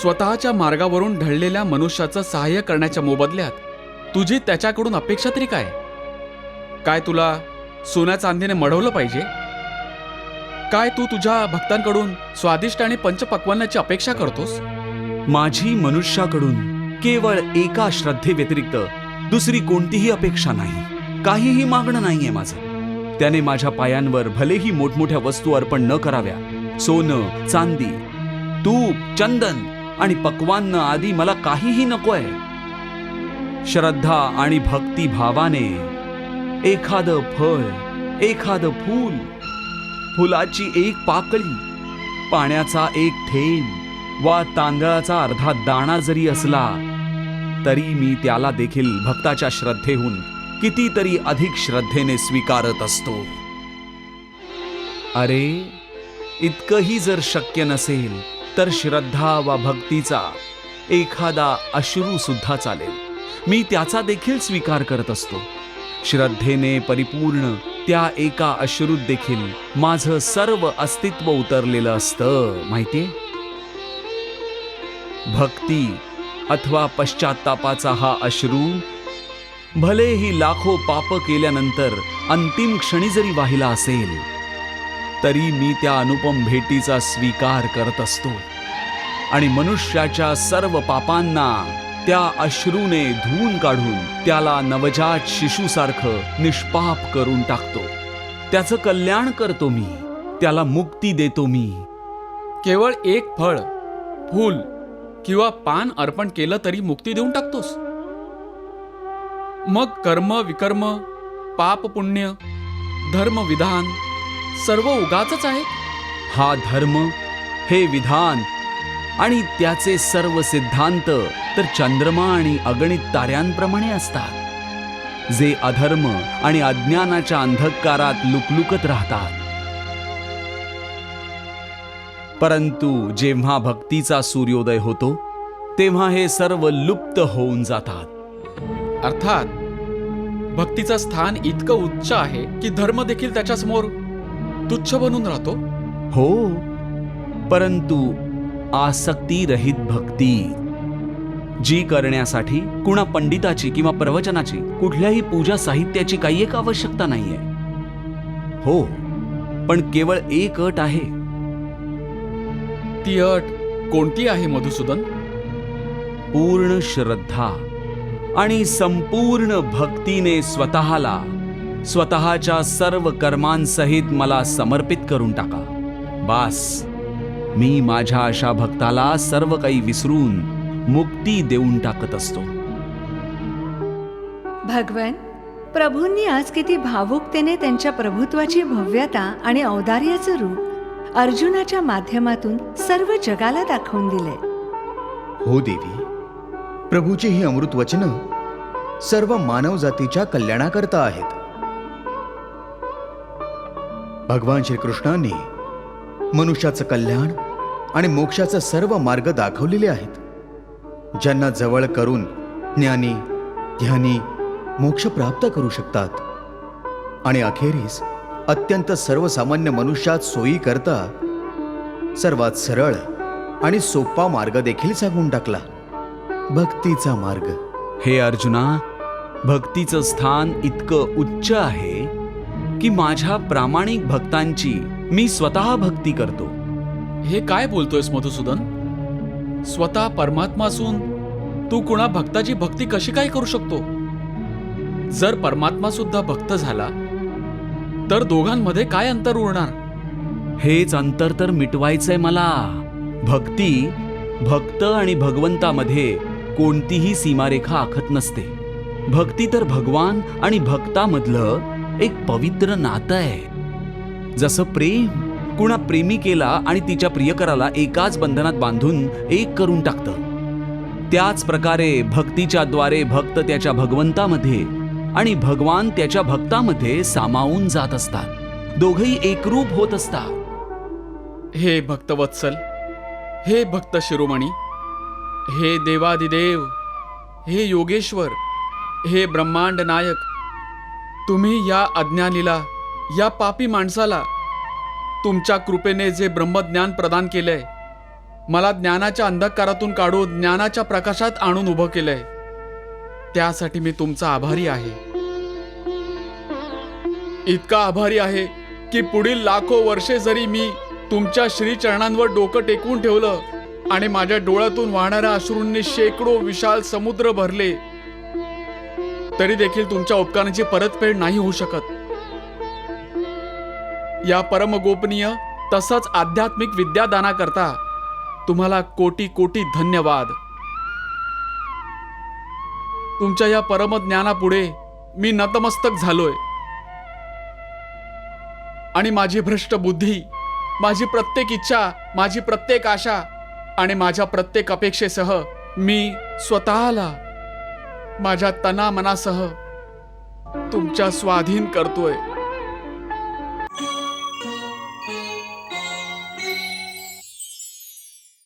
स्वतःच्या मार्गावरून ढळलेल्या मनुष्याचं सहाय्य करण्याच्या मोबदल्यात तुझी त्याच्याकडून अपेक्षा तरी काय? काय तुला सोन्या चांदीने मढवलं पाहिजे? काय तू तुझ्या भक्तांकडून स्वादिष्ट आणि पंचपक्वान्नाची अपेक्षा करतोस? माझी मनुष्याकडून केवळ एका श्रद्धेव्यतिरिक्त दुसरी कोणतीही अपेक्षा नाही. काहीही मागणं नाहीये माझं. त्याने माझ्या पायांवर भलेही मोठमोठ्या वस्तू अर्पण न कराव्या, सोनं, चांदी, तूप, चंदन आणि पक्वान्न आदी मला काहीही नकोय. श्रद्धा आणि भक्ती भावाने एखादं फळ, एखादं फूल, फुलाची एक पाकळी, पाण्याचा एक थेंब वा तांदळाचा अर्धा दाणा जरी असला तरी मी त्याला देखील भक्ताच्या श्रद्धेहून कितीतरी अधिक श्रद्धेने स्वीकारत असतो. अरे, इतकंही जर शक्य नसेल तर श्रद्धा वा भक्तीचा एखादा अश्रू सुद्धा चालेल. मी त्याचा देखील स्वीकार करत असतो. श्रद्धेने परिपूर्ण त्या एका अश्रूत देखील माझं सर्व अस्तित्व उतरलेलं असतं, माहितीये? भक्ती अथवा पश्चात्तापाचा हा अश्रू भलेही लाखो पाप केल्यानंतर अंतिम क्षणी जरी वाहिला असेल तरी मी त्या अनुपम भेटीचा स्वीकार करत असतो आणि मनुष्याच्या सर्व पापांना त्या अश्रूने धुवून काढून त्याला नवजात शिशूसारखं निष्पाप करून टाकतो. त्याचं कल्याण करतो मी, त्याला मुक्ती देतो मी. केवळ एक फळ, फूल किंवा पान अर्पण केलं तरी मुक्ती देऊन टाकतोस? मग कर्म विकर्म, पाप पुण्य, धर्म विधान सर्व उगाचच आहे. हा धर्म, हे विधान आणि त्याचे सर्व सिद्धांत तर चंद्रमा आणि अगणित ताऱ्यांप्रमाणे असतात, जे अधर्म आणि अज्ञानाच्या अंधकारात लुकलुकत राहतात. परंतु जेव्हा भक्तीचा सूर्योदय होतो तेव्हा हे सर्व लुप्त होऊन जातात. अर्थात भक्तीचं स्थान इतकं उच्च आहे की धर्म देखील त्याच्यासमोर तुच्छ बनून राहतो. हो, परंतु आसक्ती रहित भक्ती, जी करण्यासाठी कुणा पंडिताची किंवा प्रवचनाची, कुठल्याही पूजा साहित्याची काही एक आवश्यकता नाहीये. हो, पण केवळ एक अट आहे. ती अट कोणती आहे मधुसूदन? पूर्ण श्रद्धा आणि संपूर्ण भक्तीने स्वतःला, स्वतःच्या सर्व कर्मांसहित मला समर्पित करून टाका. बास, मी माझ्या अशा भक्ताला सर्व काही विसरून मुक्ती देऊन टाकत असतो. भगवान, प्रभूंनी आज किती भावुकतेने त्यांच्या प्रभुत्वाची भव्यता आणि औदार्याचं रूप अर्जुनाच्या माध्यमातून सर्व जगाला दाखवून दिले. हो देवी, प्रभूची ही अमृत वचनं सर्व मानव जातीच्या कल्याणाकरता आहेत. भगवान श्रीकृष्णांनी मनुष्याचं कल्याण आणि मोक्षाचे सर्व मार्ग दाखवलेले आहेत. ज्यांना जवळ करून ज्ञानी ध्यानी मोक्ष प्राप्त करू शकतात आणि अखेरीस अत्यंत सर्वसामान्य मनुष्यात सोयी करता सर्वात सरळ आणि सोपा मार्ग देखील सांगून टाकला, भक्तीचा मार्ग. हे अर्जुना, भक्तीचं स्थान इतकं उच्च आहे की माझ्या प्रामाणिक भक्तांची मी स्वतः भक्ती करतो. हे काय बोलतोयस मधुसूदन? स्वतः परमात्मा असून तू कुणा भक्ताची भक्ती कशी काय करू शकतो? जर परमात्मा सुद्धा भक्त झाला तर दोघांमध्ये काय अंतर उरणार? हेच अंतर तर मिटवायचंय मला. भक्ती, भक्त आणि भगवंतामध्ये कोणतीही सीमारेखा आखत नसते. भक्ती तर भगवान आणि भक्तामधलं एक पवित्र नातं आहे. जसं प्रेम कुणा प्रेमिकेला आणि तिच्या प्रियकराला एकाच बंधनात बांधून एक करून टाकतं, त्याच प्रकारे भक्तीच्या द्वारे भक्त त्याच्या भगवंतामध्ये आणि भगवान त्याच्या भक्तामध्ये सामावून जात असतात. दोघही एकरूप होत असतात. हे भक्तवत्सल, हे भक्त शिरोमणी, हे देवादिदेव, हे योगेश्वर, हे ब्रह्मांड नायक, तुम्ही या अज्ञानीला, या पापी माणसाला तुमच्या कृपेने जे ब्रह्मज्ञान प्रदान केलंय मला ज्ञानाच्या अंधकारातून काढून ज्ञानाच्या प्रकाशात आणून उभं केलंय. त्यासाठी मी तुमचा आभारी आहे. इतका आभारी आहे की पुढील लाखो वर्षे जरी मी तुमच्या श्रीचरणांवर डोकं टेकवून ठेवलं आणि माझ्या डोळ्यातून वाहणाऱ्या अश्रूंनी शेकडो विशाल समुद्र भरले, तरी देखील तुमच्या उपकारांची परतफेड नाही होऊ शकत. या परम गोपनीय तसंच आध्यात्मिक विद्यादाना करता तुम्हाला कोटी कोटी धन्यवाद. तुमच्या या परम ज्ञानापुढे मी नतमस्तक झालोय आणि माझी भ्रष्ट बुद्धी, माझी प्रत्येक इच्छा, माझी प्रत्येक आशा आणि माझ्या प्रत्येक अपेक्षेसह मी स्वतःला माझ्या तनामनासह तुमच्या स्वाधीन करतोय.